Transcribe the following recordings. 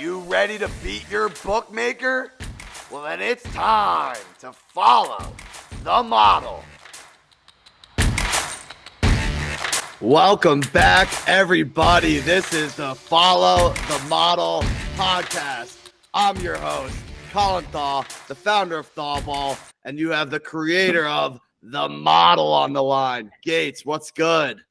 You ready to beat your bookmaker? Well, then it's time to follow the model. Welcome back, everybody. This is the Follow the Model podcast. I'm your host, Colin Thaw, the founder of ThawBall, and you have the creator of the model on the line. Gates, what's good?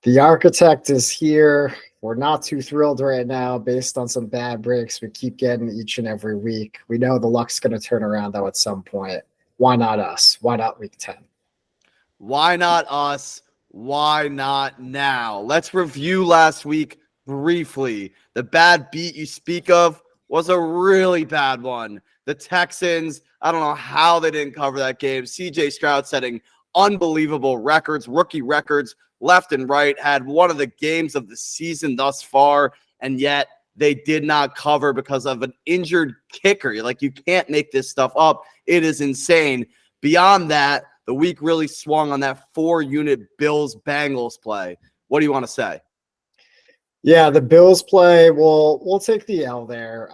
The architect is here. We're not too thrilled right now based on some bad breaks we keep getting each and every week. We know the luck's going to turn around, though, at some point. Why not us? Why not week 10? Why not us? Why not now? Let's review last week briefly. The bad beat you speak of was a really bad one. The Texans, I don't know how they didn't cover that game. CJ Stroud setting unbelievable records, rookie records, left and right, had one of the games of the season thus far, and yet they did not cover because of an injured kicker. Like, you can't make this stuff up. It is insane. Beyond that, the week really swung on that 4-unit Bills-Bengals play. What do you want to say? Yeah, the Bills play, we'll take the L there.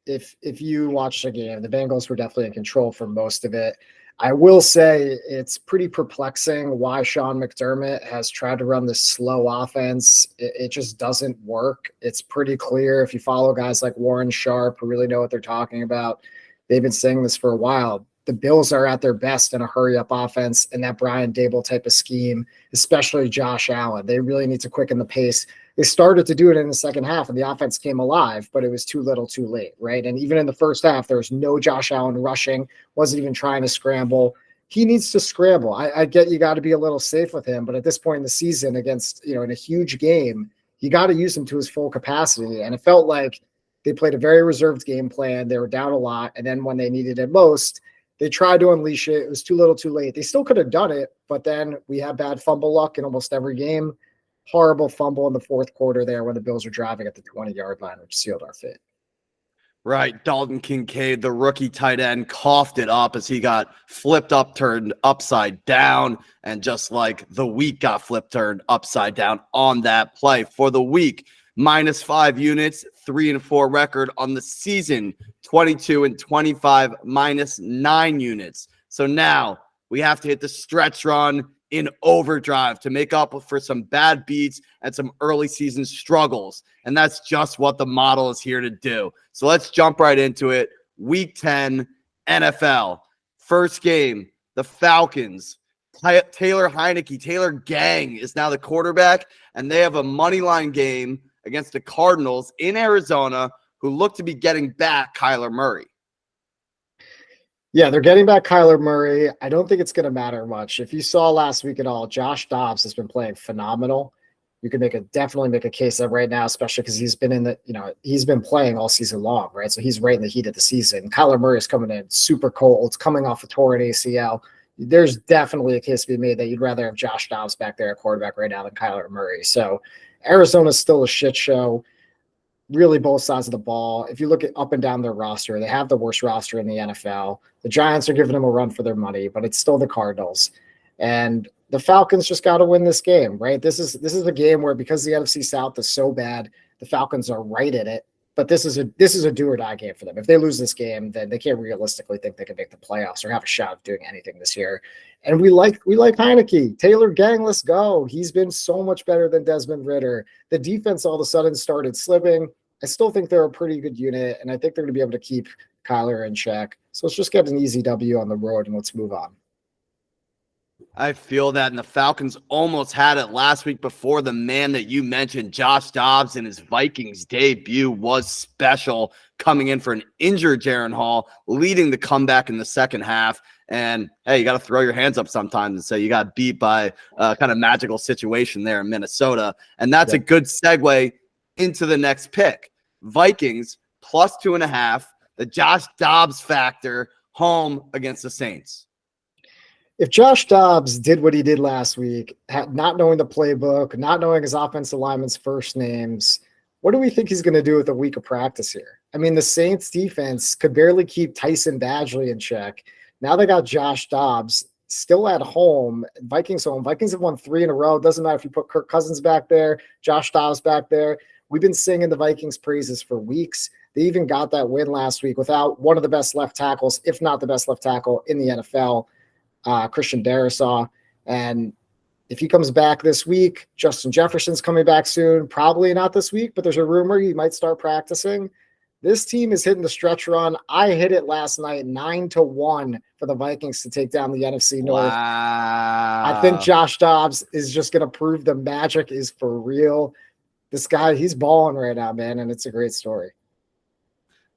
If you watched the game, the Bengals were definitely in control for most of it. I will say it's pretty perplexing why Sean McDermott has tried to run this slow offense. It just doesn't work. It's pretty clear if you follow guys like Warren Sharp who really know what they're talking about. They've been saying this for a while. The Bills are at their best in a hurry-up offense in that Brian Dable type of scheme, especially Josh Allen. They really need to quicken the pace. They started to do it in the second half, and the offense came alive, but it was too little too late, right? And even in the first half, there was no Josh Allen rushing, wasn't even trying to scramble. He needs to scramble. I get you got to be a little safe with him, but at this point in the season against, in a huge game, you got to use him to his full capacity. And it felt like they played a very reserved game plan. They were down a lot, and then when they needed it most, they tried to unleash it. It was too little too late. They still could have done it, but then we had bad fumble luck in almost every game. Horrible fumble in the fourth quarter there when the Bills were driving at the 20-yard line, which sealed our fate. Right. Dalton Kincaid, the rookie tight end, coughed it up as he got flipped up, turned upside down, and just like the week got flipped, turned upside down on that play. For the week, -5 units, 3-4 record on the season, 22-25, -9 units. So now we have to hit the stretch run in overdrive to make up for some bad beats and some early season struggles. And that's just what the model is here to do. So let's jump right into it. Week 10, NFL. First game, the Falcons. Taylor Heineke, Taylor Gang is now the quarterback, and they have a money line game against the Cardinals in Arizona, who look to be getting back Kyler Murray. Yeah, they're getting back Kyler Murray. I don't think it's going to matter much. If you saw last week at all, Josh Dobbs has been playing phenomenal. You can definitely make a case of right now, especially because he's been he's been playing all season long, right? So he's right in the heat of the season. Kyler Murray is coming in super cold. It's coming off a torn ACL. There's definitely a case to be made that you'd rather have Josh Dobbs back there at quarterback right now than Kyler Murray. So Arizona's still a shit show. Really both sides of the ball. If you look at up and down their roster, they have the worst roster in the NFL. The Giants are giving them a run for their money, but it's still the Cardinals. And the Falcons just got to win this game, right? This is a game where, because the NFC South is so bad, the Falcons are right in it. But this is a do or die game for them. If they lose this game, then they can't realistically think they can make the playoffs or have a shot of doing anything this year. And we like Heineke. Taylor Gang, let's go. He's been so much better than Desmond Ridder. The defense all of a sudden started slipping. I still think they're a pretty good unit, and I think they're going to be able to keep Kyler in check. So let's just get an easy W on the road, and let's move on. I feel that, and the Falcons almost had it last week before the man that you mentioned, Josh Dobbs, in his Vikings debut was special, coming in for an injured Jaren Hall, leading the comeback in the second half. And, hey, you got to throw your hands up sometimes and say you got beat by a kind of magical situation there in Minnesota. And that's a good segue into the next pick. Vikings +2.5, the Josh Dobbs factor, home against the Saints. If Josh Dobbs did what he did last week, not knowing the playbook, not knowing his offensive linemen's first names, what do we think he's going to do with a week of practice here? I mean, the Saints defense could barely keep Tyson Badgley in check. Now they got Josh Dobbs still at home. Vikings home. Vikings have won 3 in a row. Doesn't matter if you put Kirk Cousins back there, Josh Dobbs back there. We've been singing the Vikings praises for weeks. They even got that win last week without one of the best left tackles, if not the best left tackle in the NFL, Christian Darrisaw. And if he comes back this week, Justin Jefferson's coming back soon. Probably not this week, but there's a rumor he might start practicing. This team is hitting the stretch run. I hit it last night 9-1 for the Vikings to take down the NFC North. Wow. I think Josh Dobbs is just going to prove the magic is for real. This guy, he's balling right now, man, and it's a great story.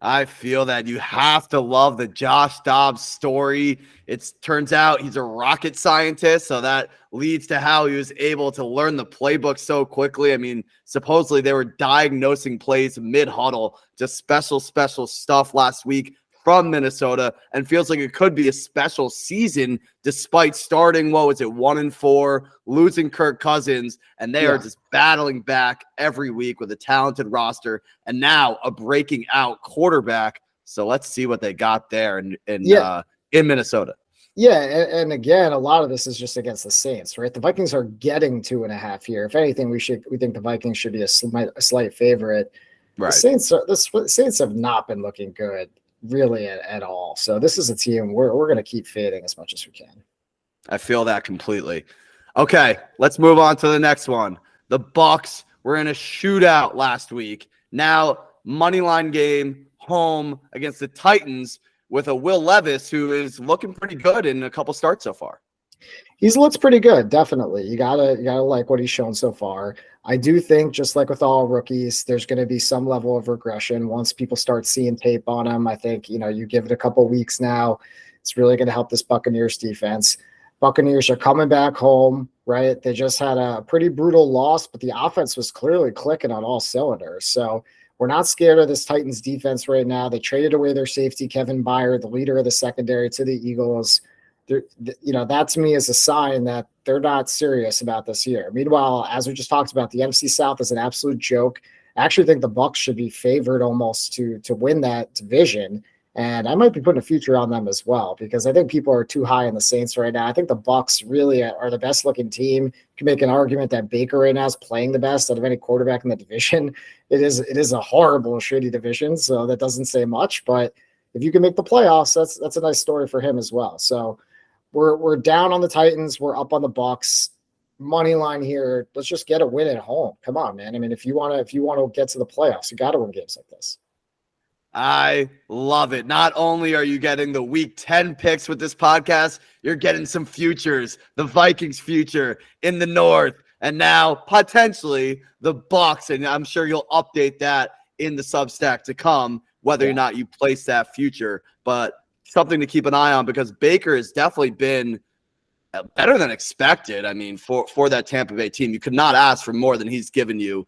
I feel that you have to love the Josh Dobbs story. It turns out he's a rocket scientist, so that leads to how he was able to learn the playbook so quickly. I mean, supposedly they were diagnosing plays mid-huddle, just special stuff last week from Minnesota, and feels like it could be a special season despite starting, 1-4, losing Kirk Cousins, and they are just battling back every week with a talented roster and now a breaking out quarterback. So let's see what they got there in Minnesota. Yeah, and again, a lot of this is just against the Saints, right? The Vikings are getting 2.5 here. If anything, we think the Vikings should be a slight favorite. Right. The Saints have not been looking good really at all. So this is a team we're going to keep fading as much as we can. I feel that completely. Okay, let's move on to the next one. The Bucs were in a shootout last week. Now, money line game home against the Titans with a Will Levis who is looking pretty good in a couple starts so far. He's looked pretty good, definitely. You gotta like what he's shown so far. I do think, just like with all rookies, there's going to be some level of regression once people start seeing tape on him. I think, you give it a couple weeks now, it's really going to help this Buccaneers defense. Buccaneers are coming back home, right? They just had a pretty brutal loss, but the offense was clearly clicking on all cylinders. So we're not scared of this Titans defense right now. They traded away their safety, Kevin Byard, the leader of the secondary, to the Eagles. That to me is a sign that they're not serious about this year. Meanwhile, as we just talked about, the NFC South is an absolute joke. I actually think the Bucs should be favored almost to win that division, and I might be putting a future on them as well because I think people are too high on the Saints right now. I think the Bucs really are the best looking team. You can make an argument that Baker right now is playing the best out of any quarterback in the division. It is a horrible, shitty division, so that doesn't say much. But if you can make the playoffs, that's a nice story for him as well. So we're down on the Titans. We're up on the Bucs. Money line here. Let's just get a win at home. Come on, man. I mean, if you want to get to the playoffs, you got to win games like this. I love it. Not only are you getting the week 10 picks with this podcast, you're getting some futures, the Vikings future in the North, and now potentially the Bucs. And I'm sure you'll update that in the Substack to come, whether or not you place that future. But something to keep an eye on because Baker has definitely been better than expected. I mean, for that Tampa Bay team, you could not ask for more than he's given you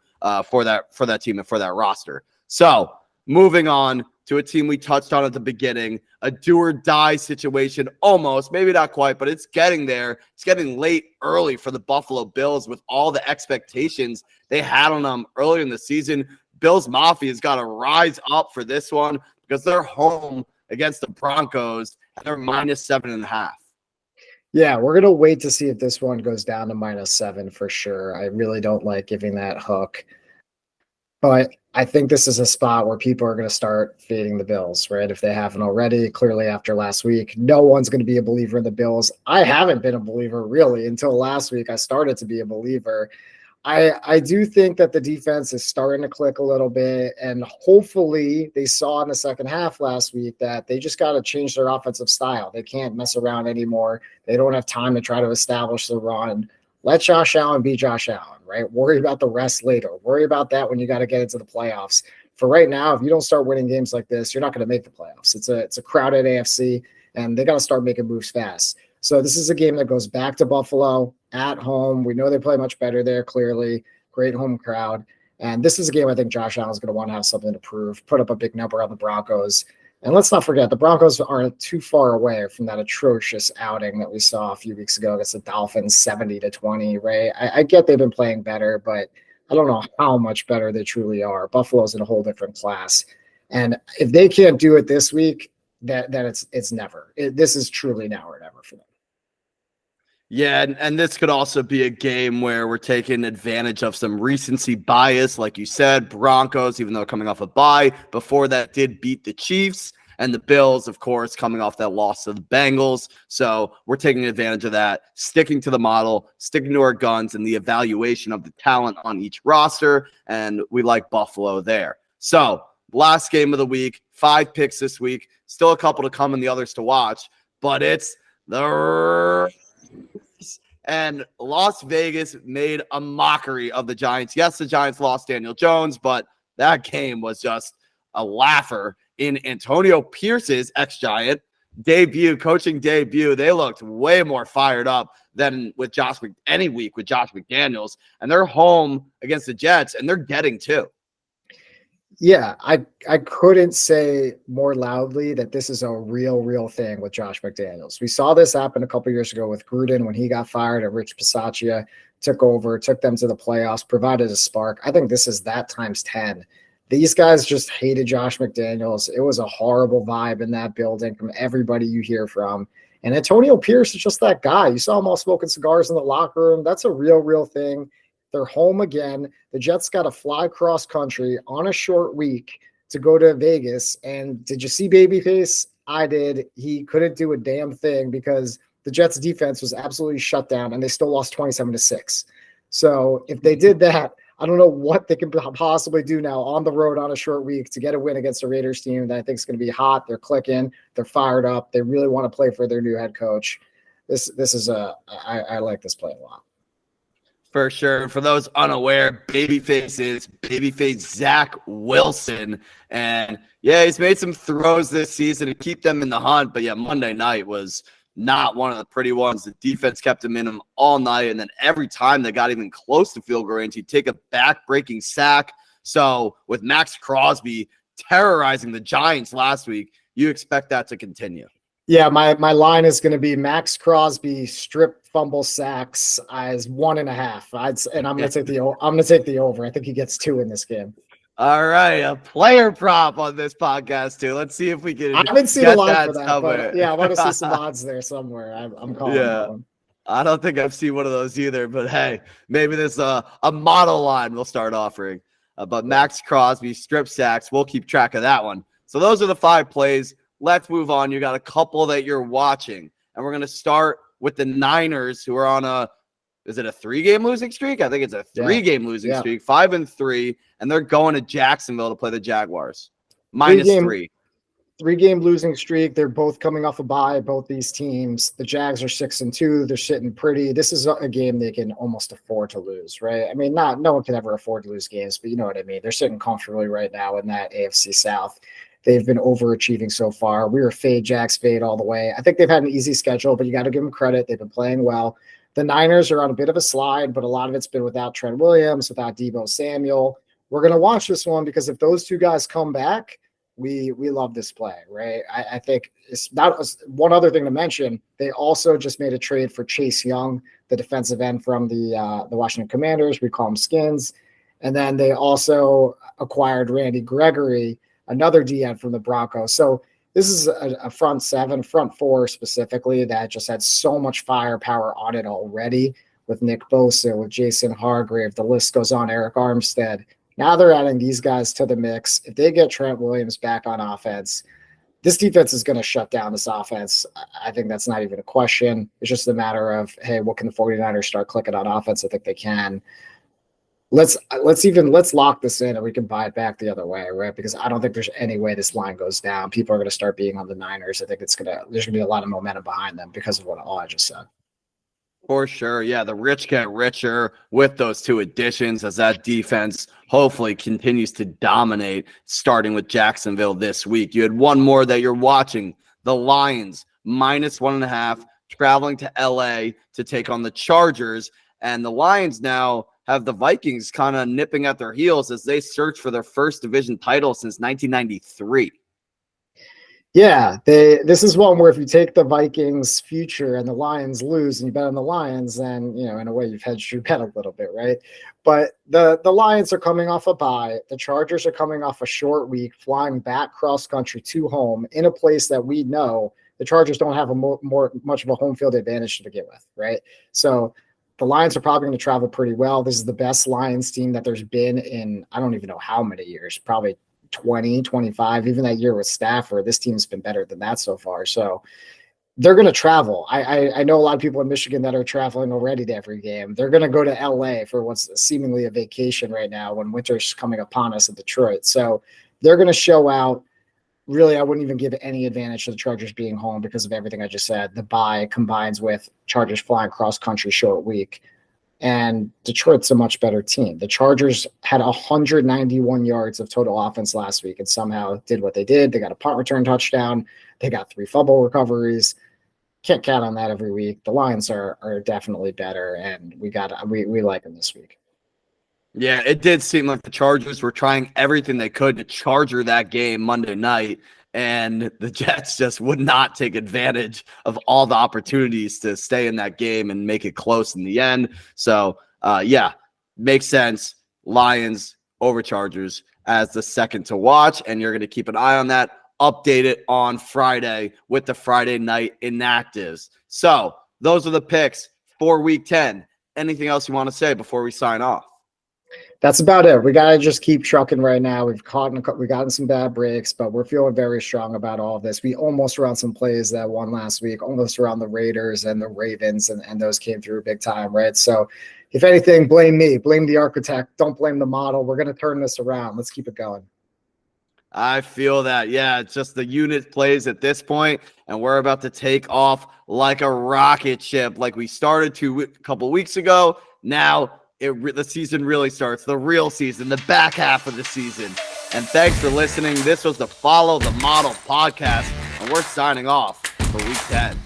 for that team and for that roster. So moving on to a team we touched on at the beginning, a do or die situation, almost, maybe not quite, but it's getting there. It's getting late early for the Buffalo Bills with all the expectations they had on them earlier in the season. Bills Mafia has got to rise up for this one because they're home against the Broncos, and they're -7.5. Yeah, we're going to wait to see if this one goes down to -7 for sure. I really don't like giving that hook. But I think this is a spot where people are going to start fading the Bills, right? If they haven't already, clearly after last week, no one's going to be a believer in the Bills. I haven't been a believer really until last week. I started to be a believer. I do think that the defense is starting to click a little bit, and hopefully they saw in the second half last week that they just got to change their offensive style. They can't mess around anymore. They don't have time to try to establish the run. Let Josh Allen be Josh Allen, right? Worry about the rest later. Worry about that when you got to get into the playoffs. For right now, if you don't start winning games like this, you're not going to make the playoffs. It's a crowded AFC, and they got to start making moves fast. So this is a game that goes back to Buffalo at home. We know they play much better there, clearly. Great home crowd. And this is a game I think Josh Allen's going to want to have something to prove, put up a big number on the Broncos. And let's not forget, the Broncos aren't too far away from that atrocious outing that we saw a few weeks ago against the Dolphins, 70-20, right? I get they've been playing better, but I don't know how much better they truly are. Buffalo's in a whole different class. And if they can't do it this week, then it's never. This is truly now or never for them. Yeah, and this could also be a game where we're taking advantage of some recency bias. Like you said, Broncos, even though coming off a bye, before that did beat the Chiefs. And the Bills, of course, coming off that loss to the Bengals. So we're taking advantage of that, sticking to the model, sticking to our guns and the evaluation of the talent on each roster. And we like Buffalo there. So last game of the week, 5 picks this week. Still a couple to come and the others to watch. But it's the and Las Vegas made a mockery of the Giants. Yes, the Giants lost Daniel Jones, but that game was just a laugher in Antonio Pierce's ex-Giant coaching debut. They looked way more fired up than with any week with Josh McDaniels, and they're home against the Jets, and they're getting 2. Yeah, I couldn't say more loudly that this is a real thing with Josh McDaniels. We saw this happen a couple years ago with Gruden when he got fired and Rich Bisaccia took over, took them to the playoffs, provided a spark. I think this is that times 10. These guys just hated Josh McDaniels. It was a horrible vibe in that building from everybody you hear from. And Antonio Pierce is just that guy. You saw him all smoking cigars in the locker room. That's a real thing. They're home again. The Jets got to fly cross country on a short week to go to Vegas. And did you see Babyface? I did. He couldn't do a damn thing because the Jets defense was absolutely shut down and they still lost 27-6. So if they did that, I don't know what they can possibly do now on the road on a short week to get a win against a Raiders team that I think is going to be hot. They're clicking. They're fired up. They really want to play for their new head coach. I like this play a lot. For sure. For those unaware, Babyface Zach Wilson. And yeah, he's made some throws this season to keep them in the hunt. But yeah, Monday night was not one of the pretty ones. The defense kept him in them all night. And then every time they got even close to field goal range, he'd take a back-breaking sack. So with Max Crosby terrorizing the Giants last week, you expect that to continue. Yeah, my line is going to be Max Crosby strip fumble sacks as 1.5. And I'm going to take the over. I think he gets 2 in this game. All right, a player prop on this podcast too. Let's see if we can. I haven't seen a line for that, but yeah, I want to see some odds there somewhere. I'm calling. Yeah, I don't think I've seen one of those either. But hey, maybe there's a model line we'll start offering. But Max Crosby strip sacks, we'll keep track of that one. So those are the 5 plays. Let's move on. You got a couple that you're watching, and we're going to start with the Niners, who are is it a 3-game losing streak? I think it's a 3-game losing streak, 5-3, and they're going to Jacksonville to play the Jaguars. -3. 3-game losing streak. They're both coming off a bye, both these teams. The Jags are 6-2. They're sitting pretty. This is a game they can almost afford to lose, right? I mean, no one can ever afford to lose games, but you know what I mean. They're sitting comfortably right now in that AFC South. They've been overachieving so far. We were Jags fade all the way. I think they've had an easy schedule, but you got to give them credit. They've been playing well. The Niners are on a bit of a slide, but a lot of it's been without Trent Williams, without Deebo Samuel. We're going to watch this one because if those 2 guys come back, we love this play, right? I think it's not one other thing to mention. They also just made a trade for Chase Young, the defensive end from the Washington Commanders. We call him Skins. And then they also acquired Randy Gregory, another DN from the Broncos. So this is a front 4 specifically that just had so much firepower on it already with Nick Bosa, with Jason Hargrave. The list goes on, Eric Armstead. Now they're adding these guys to the mix. If they get Trent Williams back on offense, this defense is going to shut down this offense. I think that's not even a question. It's just a matter of, hey, what can the 49ers start clicking on offense? I think they can. Let's lock this in and we can buy it back the other way, right? Because I don't think there's any way this line goes down. People are going to start being on the Niners. I think there's going to be a lot of momentum behind them because of all I just said. For sure. Yeah, the rich get richer with those 2 additions as that defense hopefully continues to dominate, starting with Jacksonville this week. You had one more that you're watching, the Lions, -1.5, traveling to LA to take on the Chargers. And the Lions now have the Vikings kind of nipping at their heels as they search for their first division title since 1993. Yeah, this is one where if you take the Vikings future and the Lions lose and you bet on the Lions, then, you know, in a way you've hedged your bet a little bit, right? But the Lions are coming off a bye. The Chargers are coming off a short week, flying back cross country to home in a place that we know the Chargers don't have a much of a home field advantage to begin with, right? So the Lions are probably going to travel pretty well. This is the best Lions team that there's been in, I don't even know how many years, probably 20, 25. Even that year with Stafford, this team's been better than that so far. So they're going to travel. I know a lot of people in Michigan that are traveling already to every game. They're going to go to LA for what's seemingly a vacation right now when winter's coming upon us in Detroit. So they're going to show out. Really, I wouldn't even give any advantage to the Chargers being home because of everything I just said. The bye combines with Chargers flying cross country short week. And Detroit's a much better team. The Chargers had 191 yards of total offense last week and somehow did what they did. They got a punt return touchdown. They got 3 fumble recoveries. Can't count on that every week. The Lions are definitely better, and we like them this week. Yeah, it did seem like the Chargers were trying everything they could to charger that game Monday night, and the Jets just would not take advantage of all the opportunities to stay in that game and make it close in the end. So, yeah, makes sense. Lions over Chargers as the second to watch, and you're going to keep an eye on that. Update it on Friday with the Friday night inactives. So those are the picks for week 10. Anything else you want to say before we sign off? That's about it. We got to just keep trucking right now. We've gotten some bad breaks, but we're feeling very strong about all of this. We almost were on some plays that won last week, almost around the Raiders and the Ravens, and those came through big time, right? So if anything, blame me, blame the architect. Don't blame the model. We're going to turn this around. Let's keep it going. I feel that. Yeah, it's just the unit plays at this point, and we're about to take off like a rocket ship like we started a couple weeks ago. Now the season really starts, the real season, the back half of the season. And thanks for listening. This was the Follow the Model podcast, and we're signing off for week 10.